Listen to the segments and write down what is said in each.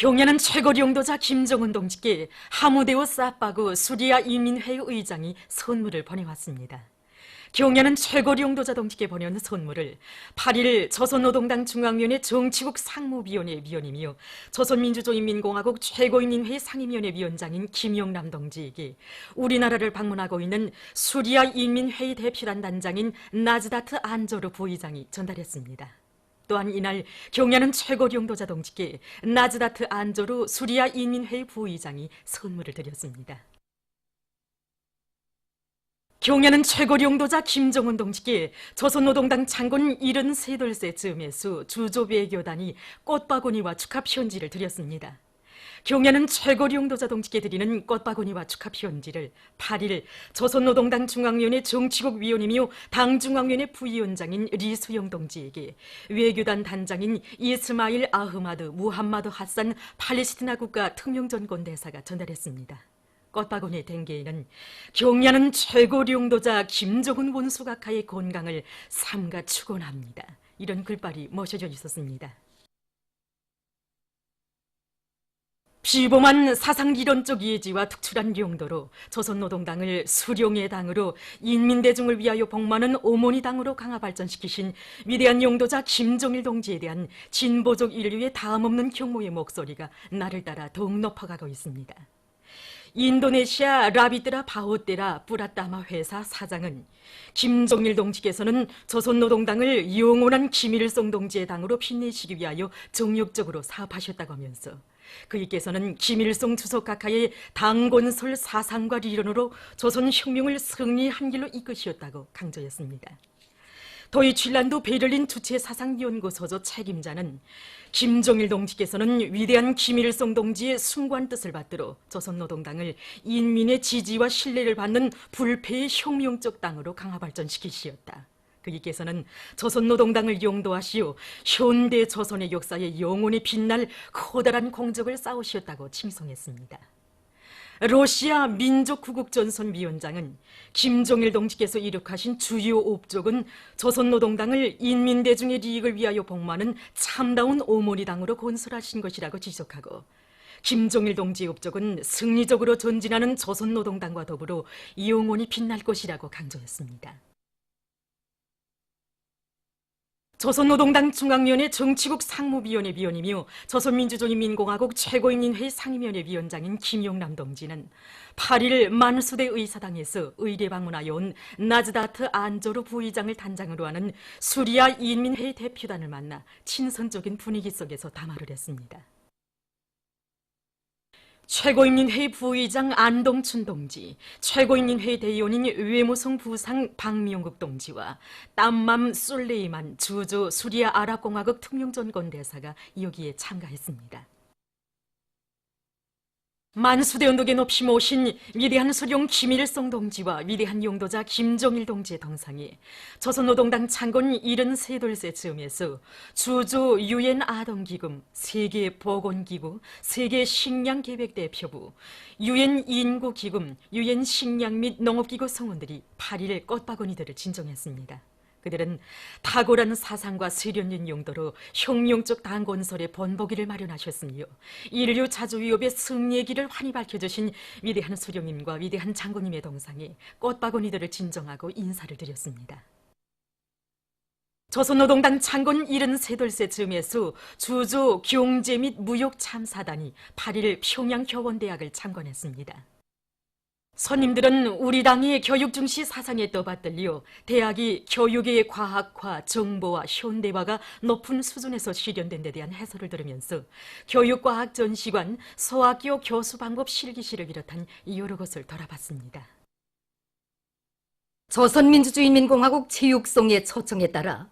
경야는 최고 용도자 김정은 동지께 하무데오 사파구 수리아 인민회의 의장이 선물을 보내왔습니다. 경야는 최고 용도자 동지께 보내온 선물을 8일 조선노동당 중앙위원회 정치국 상무위원회 위원이며 조선민주주의인민공화국 최고인민회의 상임위원회 위원장인 김용남 동지에게 우리나라를 방문하고 있는 수리아 인민회의 대표단 단장인 나즈다트 안조르 부의장이 전달했습니다. 또한 이날 경야는 최고 용도자 동지께 나즈다트 안조르 수리아 인민회의 부의장이 선물을 드렸습니다. 경야는 최고 용도자 김정은 동지께 조선노동당 창건 73돌세 즈음에서 주조 외교단이 꽃바구니와 축하 편지를 드렸습니다. 경야는 최고 용도자 동지께 드리는 꽃바구니와 축하 편지를 8일 조선노동당 중앙위원회 정치국 위원이며 당 중앙위원회 부위원장인 리수영 동지에게 외교단 단장인 이스마일 아흐마드 무함마드 하산 팔레스티나 국가 특명전권 대사가 전달했습니다. 꽃바구니의 댕게에는 경야는 최고 용도자 김정은 원수각하의 건강을 삼가 축원합니다. 이런 글발이 모셔져 있었습니다. 비범한 사상이론적 예지와 특출한 용도로 조선노동당을 수령의 당으로 인민대중을 위하여 복무하는 어머니 당으로 강화 발전시키신 위대한 용도자 김정일 동지에 대한 진보적 인류의 다음없는 경모의 목소리가 날을 따라 더욱 높아가고 있습니다. 인도네시아 라비트라 바호테라 뿌라타마 회사 사장은 김정일 동지께서는 조선노동당을 영원한 김일성 동지의 당으로 빛내시기 위하여 정력적으로 사업하셨다고 하면서 그이께서는 김일성 주석각하의 당건설 사상과理論으로 조선혁명을 승리한 길로 이끄셨다고 강조했습니다. 도이칠란드 베를린 주체사상연구소조 책임자는 김정일 동지께서는 위대한 김일성 동지의 숭고한 뜻을 받들어 조선노동당을 인민의 지지와 신뢰를 받는 불패의 혁명적 당으로 강화 발전시키시었다. 그이께서는 조선노동당을 용도하시어 현대 조선의 역사에 영원히 빛날 커다란 공적을 쌓으셨다고 칭송했습니다. 러시아 민족구국전선위원장은 김정일 동지께서 이룩하신 주요 업적은 조선노동당을 인민대중의利益을 위하여 복무하는 참다운 어머니당으로 건설하신 것이라고 지적하고 김정일 동지의 업적은 승리적으로 전진하는 조선노동당과 더불어 영원히 빛날 것이라고 강조했습니다. 조선노동당 중앙위원회 정치국 상무위원회 위원이며 조선민주주의인민공화국 최고인민회의 상임위원회 위원장인 김용남 동지는 8일 만수대 의사당에서 의례 방문하여 온 나즈다트 안조르 부의장을 단장으로 하는 수리아 인민회의 대표단을 만나 친선적인 분위기 속에서 담화를 했습니다. 최고인민회의 부의장 안동춘 동지, 최고인민회의 대의원인 외무성 부상 박미용국 동지와 땀맘 술레이만 주조 수리아 아랍공화국 특명전권 대사가 여기에 참가했습니다. 만수대 언덕에 높이 모신 위대한 수령 김일성 동지와 위대한 용도자 김정일 동지의 동상이 조선노동당 창건 73돌세 즈음에서 주조 유엔 아동기금, 세계보건기구, 세계식량계획대표부, 유엔 인구기금, 유엔 식량 및 농업기구 성원들이 8일 꽃바구니들을 진정했습니다. 그들은 탁월한 사상과 세련된 용도로 혁명적 당 건설의 본보기를 마련하셨으며 인류 자주위협의 승리의 길을 환히 밝혀주신 위대한 수령님과 위대한 장군님의 동상에 꽃바구니들을 진정하고 인사를 드렸습니다. 조선노동당 창건 73돌세 즈음에서 주조 경제 및 무역 참사단이 8일 평양교원대학을 참관했습니다. 손님들은 우리 당의 교육 중시 사상에 떠받들려 대학이 교육의 과학화, 정보화, 현대화가 높은 수준에서 실현된 데 대한 해설을 들으면서 교육과학 전시관, 소학교 교수 방법 실기실을 비롯한 여러 것을 돌아봤습니다. 조선민주주의인민공화국 체육성의 초청에 따라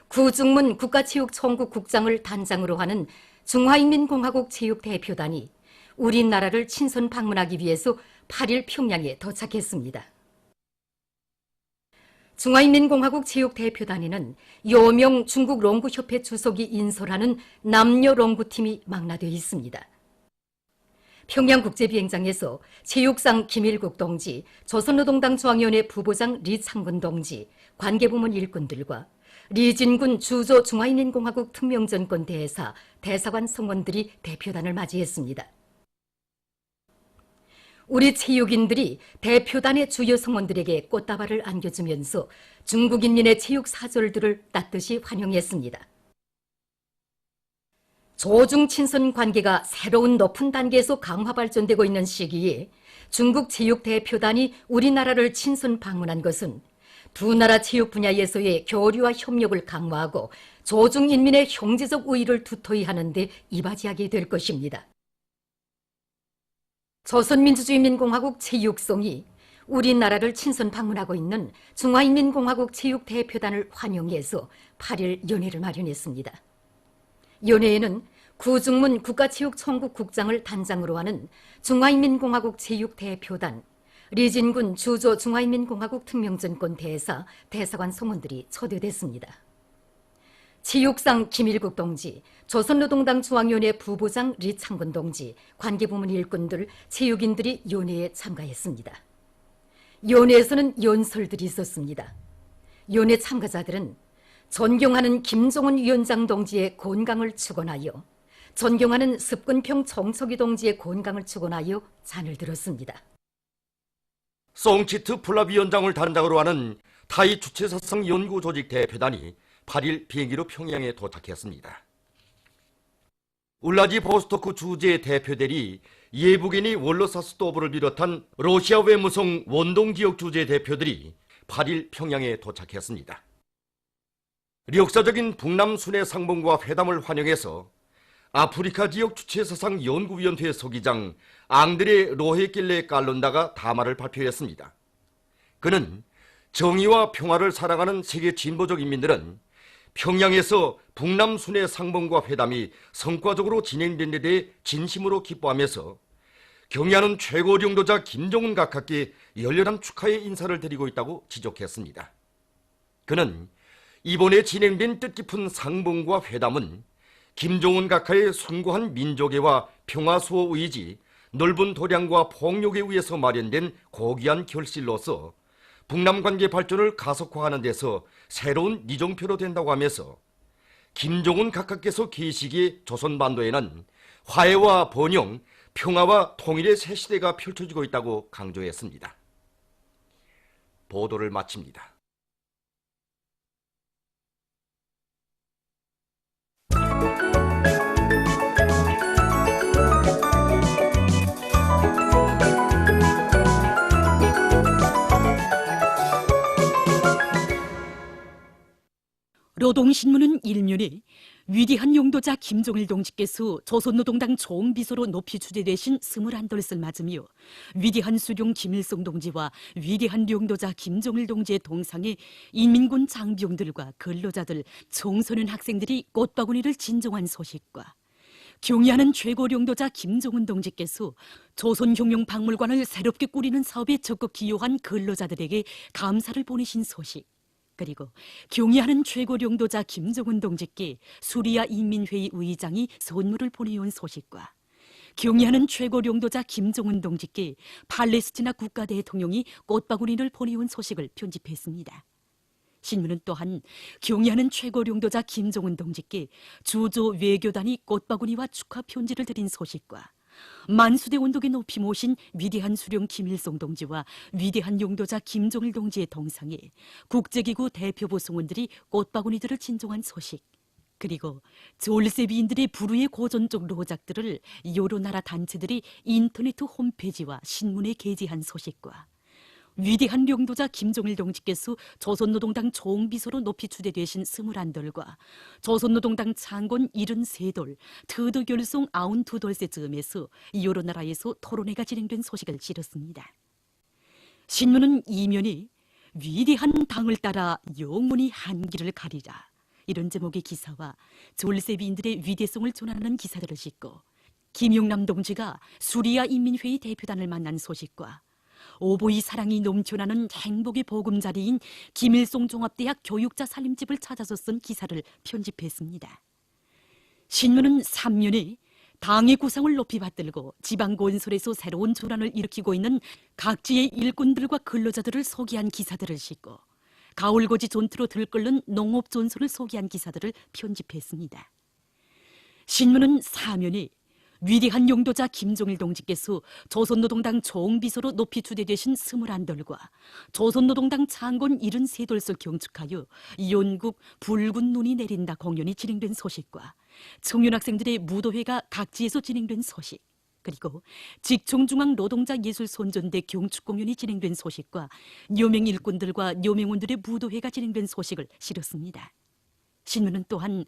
구중문 국가체육총국 국장을 단장으로 하는 중화인민공화국 체육대표단이 우리나라를 친선 방문하기 위해서 8일 평양에 도착했습니다. 중화인민공화국 체육대표단에는 여명 중국 롱구협회 주석이 인솔하는 남녀 롱구팀이 망라되어 있습니다. 평양국제비행장에서 체육상 김일국 동지, 조선노동당 중앙위원회 부부장 리창근 동지, 관계부문 일꾼들과 리진군 주조 중화인민공화국 특명전권 대사, 대사관 성원들이 대표단을 맞이했습니다. 우리 체육인들이 대표단의 주요 성원들에게 꽃다발을 안겨주면서 중국 인민의 체육 사절들을 따뜻이 환영했습니다. 조중 친선 관계가 새로운 높은 단계에서 강화 발전되고 있는 시기에 중국 체육 대표단이 우리나라를 친선 방문한 것은 두 나라 체육 분야에서의 교류와 협력을 강화하고 조중 인민의 형제적 우위를 두터이 하는 데 이바지하게 될 것입니다. 조선민주주의인민공화국 체육성이 우리나라를 친선 방문하고 있는 중화인민공화국 체육대표단을 환영해서 8일 연회를 마련했습니다. 연회에는 구중문 국가체육총국국장을 단장으로 하는 중화인민공화국 체육대표단, 리진군 주조 중화인민공화국 특명전권 대사, 대사관 성원들이 초대됐습니다. 체육상 김일국 동지, 조선노동당 중앙위원회 부부장 리창근 동지, 관계부문 일꾼들, 체육인들이 연회에 참가했습니다. 연회에서는 연설들이 있었습니다. 연회 참가자들은 존경하는 김종은 위원장 동지의 건강을 축원하여, 존경하는 습근평 정석희 동지의 건강을 축원하여 잔을 들었습니다. 송치트 플라위원장을 단장으로 하는 타이 주체사상 연구조직 대표단이 8일 비행기로 평양에 도착했습니다. 울라디보스토크 주재 대표들이 예부기니 월로사스토브를 비롯한 러시아 외무성 원동지역 주재 대표들이 8일 평양에 도착했습니다. 역사적인 북남 순회 상봉과 회담을 환영해서 아프리카 지역 주체사상 연구위원회 서기장 앙드레 로헤길레 깔론다가 담화를 발표했습니다. 그는 정의와 평화를 사랑하는 세계 진보적 인민들은 평양에서 북남 순회 상봉과 회담이 성과적으로 진행된 데 대해 진심으로 기뻐하면서 경의하는 최고領導자 김정은 각하께 열렬한 축하의 인사를 드리고 있다고 지적했습니다. 그는 이번에 진행된 뜻깊은 상봉과 회담은 김정은 각하의 숭고한 민족애와 평화수호 의지, 넓은 도량과 폭력에 의해서 마련된 고귀한 결실로서 북남 관계 발전을 가속화하는 데서 새로운 니종표로 된다고 하면서 김정은 각하께서 계시기에 조선반도에는 화해와 번영, 평화와 통일의 새 시대가 펼쳐지고 있다고 강조했습니다. 보도를 마칩니다. 노동신문은 일면에 위대한 용도자 김종일 동지께서 조선노동당 총비서로 높이 추대되신 21돌을 맞으며 위대한 수룡 김일성 동지와 위대한 용도자 김종일 동지의 동상에 인민군 장병들과 근로자들, 청소년 학생들이 꽃바구니를 진정한 소식과 경의하는 최고 용도자 김종은 동지께서 조선혁명박물관을 새롭게 꾸리는 사업에 적극 기여한 근로자들에게 감사를 보내신 소식, 그리고 경의하는 최고領導자 김정은 동지께 수리아 인민회의 의장이 선물을 보내온 소식과 경의하는 최고領導자 김정은 동지께 팔레스티나 국가대통령이 꽃바구니를 보내온 소식을 편집했습니다. 신문은 또한 경의하는 최고領導자 김정은 동지께 주조 외교단이 꽃바구니와 축하 편지를 드린 소식과 만수대 원독에 높이 모신 위대한 수령 김일성 동지와 위대한 용도자 김종일 동지의 동상에 국제기구 대표부 성원들이 꽃바구니들을 진정한 소식, 그리고 졸세비인들의 불우의 고전적 로작들을 여러 나라 단체들이 인터넷 홈페이지와 신문에 게재한 소식과 위대한 용도자 김종일 동지께서 조선노동당 총비서로 높이 추대되신 21돌과 조선노동당 창건 73돌, 트드 결성 92돌세 즈음에서 여러 나라에서 토론회가 진행된 소식을 실었습니다. 신문은 이면에 위대한 당을 따라 영원히 한길을 가리라, 이런 제목의 기사와 졸세비인들의 위대성을 존하는 기사들을 싣고 김용남 동지가 수리아 인민회의 대표단을 만난 소식과 오보이 사랑이 넘쳐나는 행복의 보금자리인 김일성 종합대학 교육자 살림집을 찾아서 쓴 기사를 편집했습니다. 신문은 3면에 당의 구상을 높이 받들고 지방건설에서 새로운 전환을 일으키고 있는 각지의 일꾼들과 근로자들을 소개한 기사들을 싣고 가을고지 존트로 들끓는 농업 존소를 소개한 기사들을 편집했습니다. 신문은 사면에 위대한 용도자 김종일 동지께서 조선노동당 총비서로 높이 추대되신 21돌과 조선노동당 창건 73돌을 경축하여 연국 붉은 눈이 내린다 공연이 진행된 소식과 청년학생들의 무도회가 각지에서 진행된 소식, 그리고 직총중앙 노동자 예술손전대 경축 공연이 진행된 소식과 여명 일꾼들과 여명원들의 무도회가 진행된 소식을 실었습니다. 신문은 또한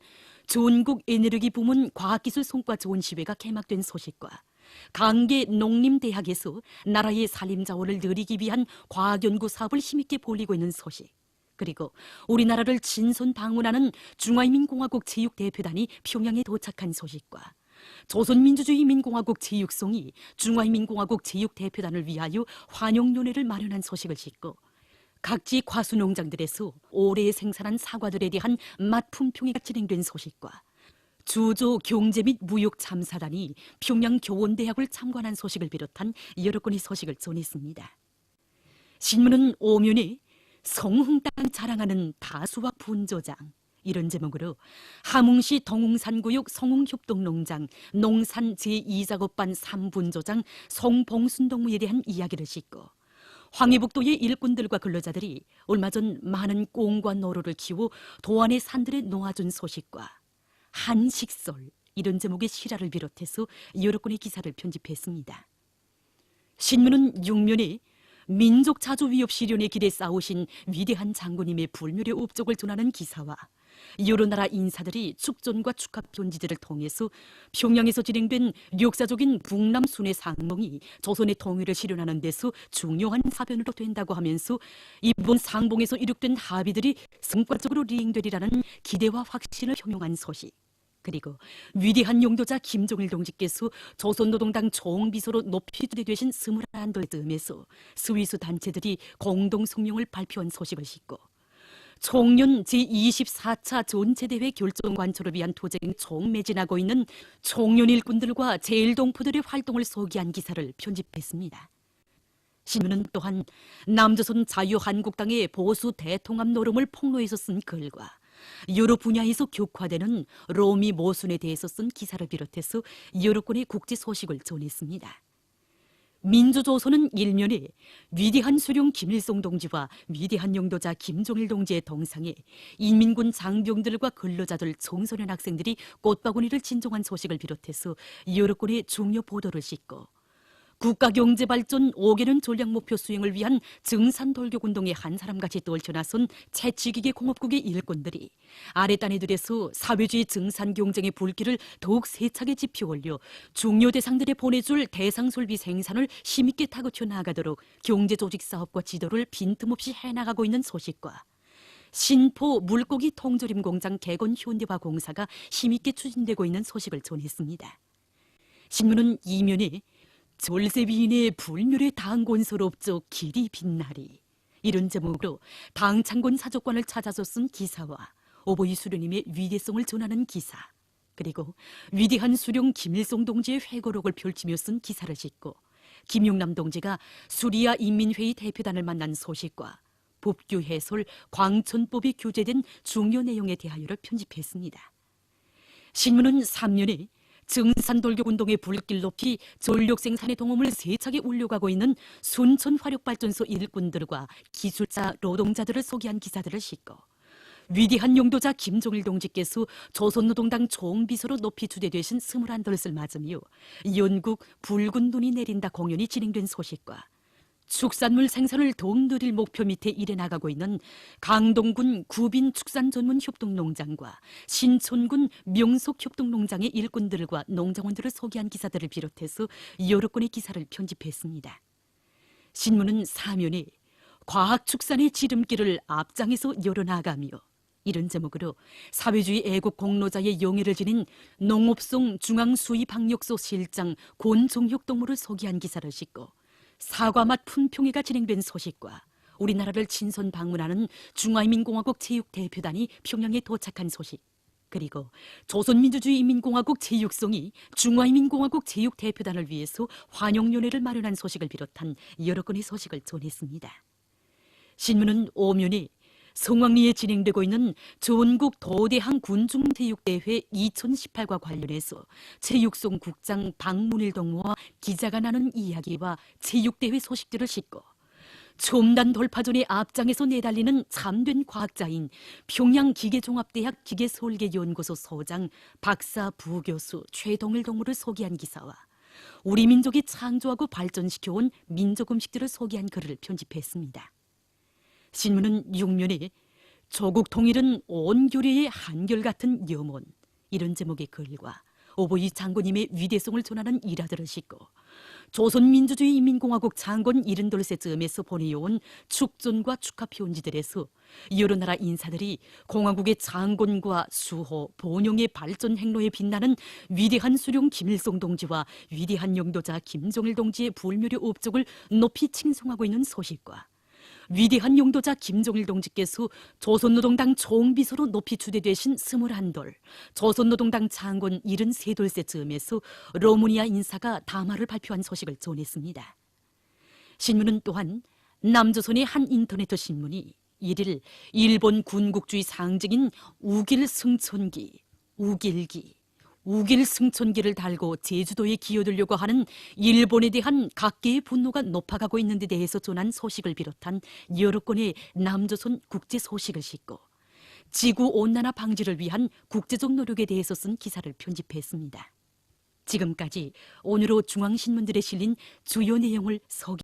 전국 에너지 부문 과학기술 성과 전시회가 개막된 소식과 강계 농림대학에서 나라의 산림자원을 늘리기 위한 과학연구 사업을 힘있게 벌이고 있는 소식, 그리고 우리나라를 친선 방문하는 중화인민공화국 체육대표단이 평양에 도착한 소식과 조선민주주의인민공화국 체육성이 중화인민공화국 체육대표단을 위하여 환영연회를 마련한 소식을 싣고 각지 과수농장들에서 올해 생산한 사과들에 대한 맛 품평회가 진행된 소식과 주조 경제 및 무역 참사단이 평양 교원대학을 참관한 소식을 비롯한 여러 건의 소식을 전했습니다. 신문은 오면에 성흥땅 자랑하는 다수학 분조장, 이런 제목으로 함흥시 동웅산구역 성흥협동농장 농산 제2작업반 3분조장 송봉순 동무에 대한 이야기를 싣고 황해북도의 일꾼들과 근로자들이 얼마 전 많은 꽁과 노루를 키워 도안의 산들에 놓아준 소식과 한식설, 이런 제목의 실화를 비롯해서 여러 건의 기사를 편집했습니다. 신문은 6면에 민족 자주 위협 실현의 길에 싸우신 위대한 장군님의 불멸의 업적을 전하는 기사와 여러 나라 인사들이 축전과 축하 편지들을 통해서 평양에서 진행된 역사적인 북남 순회 상봉이 조선의 통일을 실현하는 데서 중요한 사변으로 된다고 하면서 이번 상봉에서 이룩된 합의들이 성과적으로 이행되리라는 기대와 확신을 형용한 소식, 그리고 위대한 용도자 김종일 동지께서 조선노동당 총비서로 높이 추대되신 21돌 뜸에서 스위스 단체들이 공동성명을 발표한 소식을 싣고 총련 제24차 전체대회 결정 관철을 위한 투쟁 총매진하고 있는 총련 일꾼들과 제일동포들의 활동을 소개한 기사를 편집했습니다. 신문은 또한 남조선 자유한국당의 보수 대통합 노름을 폭로해서 쓴 글과 여러 분야에서 격화되는 로미 모순에 대해서 쓴 기사를 비롯해서 여러 건의 국제 소식을 전했습니다. 민주조선은 1면에 위대한 수령 김일성 동지와 위대한 용도자 김종일 동지의 동상에 인민군 장병들과 근로자들 청소년 학생들이 꽃바구니를 진정한 소식을 비롯해서 여러 건의 중요 보도를 싣고 국가경제발전 5개년 전략목표 수행을 위한 증산돌격운동에 한 사람같이 떨쳐나선 채취기계 공업국의 일꾼들이 아랫단위들에서 사회주의 증산경쟁의 불길을 더욱 세차게 지피올려 중요 대상들에 보내줄 대상설비 생산을 힘있게 다그쳐 나가도록 경제조직사업과 지도를 빈틈없이 해나가고 있는 소식과 신포 물고기 통조림 공장 개건 현대화 공사가 힘있게 추진되고 있는 소식을 전했습니다. 신문은 이면에 졸세비인의 불멸의 당곤서롭죠 길이 빛나리, 이런 제목으로 당창곤 사족관을 찾아서 쓴 기사와 오보이 수령님의 위대성을 전하는 기사, 그리고 위대한 수령 김일성 동지의 회고록을 펼치며 쓴 기사를 싣고 김용남 동지가 수리아 인민회의 대표단을 만난 소식과 법규 해설 광천법이 규제된 중요 내용에 대하여를 편집했습니다. 신문은 3면에 증산돌격운동의 불길 높이 전력 생산의 동험을 세차게 울려가고 있는 순천화력발전소 일꾼들과 기술자, 노동자들을 소개한 기사들을 싣고 위대한 용도자 김종일 동지께서 조선노동당 총비서로 높이 추대되신 21돌을 맞으며 연국 붉은 눈이 내린다 공연이 진행된 소식과 축산물 생산을 더욱 늘릴 목표 밑에 일해나가고 있는 강동군 구빈 축산전문협동농장과 신촌군 명속협동농장의 일꾼들과 농장원들을 소개한 기사들을 비롯해서 여러 건의 기사를 편집했습니다. 신문은 사면에 과학축산의 지름길을 앞장에서 열어나가며, 이런 제목으로 사회주의 애국 공로자의 영예를 지닌 농업성 중앙수의방역소 실장 권종혁 동무를 소개한 기사를 싣고 사과맛 품평회가 진행된 소식과 우리나라를 친선 방문하는 중화인민공화국 체육대표단이 평양에 도착한 소식, 그리고 조선민주주의인민공화국 체육성이 중화인민공화국 체육대표단을 위해서 환영연회를 마련한 소식을 비롯한 여러 건의 소식을 전했습니다. 신문은 오면에 송왕리에 진행되고 있는 전국 도대항 군중체육대회 2018과 관련해서 체육송 국장 박문일 동무와 기자가 나눈 이야기와 체육대회 소식들을 싣고 첨단 돌파전의 앞장에서 내달리는 참된 과학자인 평양기계종합대학 기계설계연구소 소장 박사 부교수 최동일 동무를 소개한 기사와 우리 민족이 창조하고 발전시켜온 민족 음식들을 소개한 글을 편집했습니다. 신문은 6면에 조국 통일은 온 교류의 한결같은 염원 이런 제목의 글과 오보이 장군님의 위대성을 전하는 일화들을 싣고 조선민주주의 인민공화국 창건 72세쯤에서 보내온 축전과 축하 표언지들에서 여러 나라 인사들이 공화국의 창건과 수호, 번영의 발전 행로에 빛나는 위대한 수령 김일성 동지와 위대한 영도자 김정일 동지의 불멸의 업적을 높이 칭송하고 있는 소식과 위대한 영도자 김정일 동지께서 조선노동당 총비서로 높이 추대되신 21돌, 조선노동당 창건 73돌째쯤에서 로마니아 인사가 담화를 발표한 소식을 전했습니다. 신문은 또한 남조선의 한 인터넷 신문이 1일 일본 군국주의 상징인 우길 승천기, 우길 승천기를 달고 제주도에 기어들려고 하는 일본에 대한 각계의 분노가 높아가고 있는 데 대해서 전한 소식을 비롯한 여러 건의 남조선 국제 소식을 싣고 지구온난화 방지를 위한 국제적 노력에 대해서 쓴 기사를 편집했습니다. 지금까지 오늘로 중앙신문들에 실린 주요 내용을 소개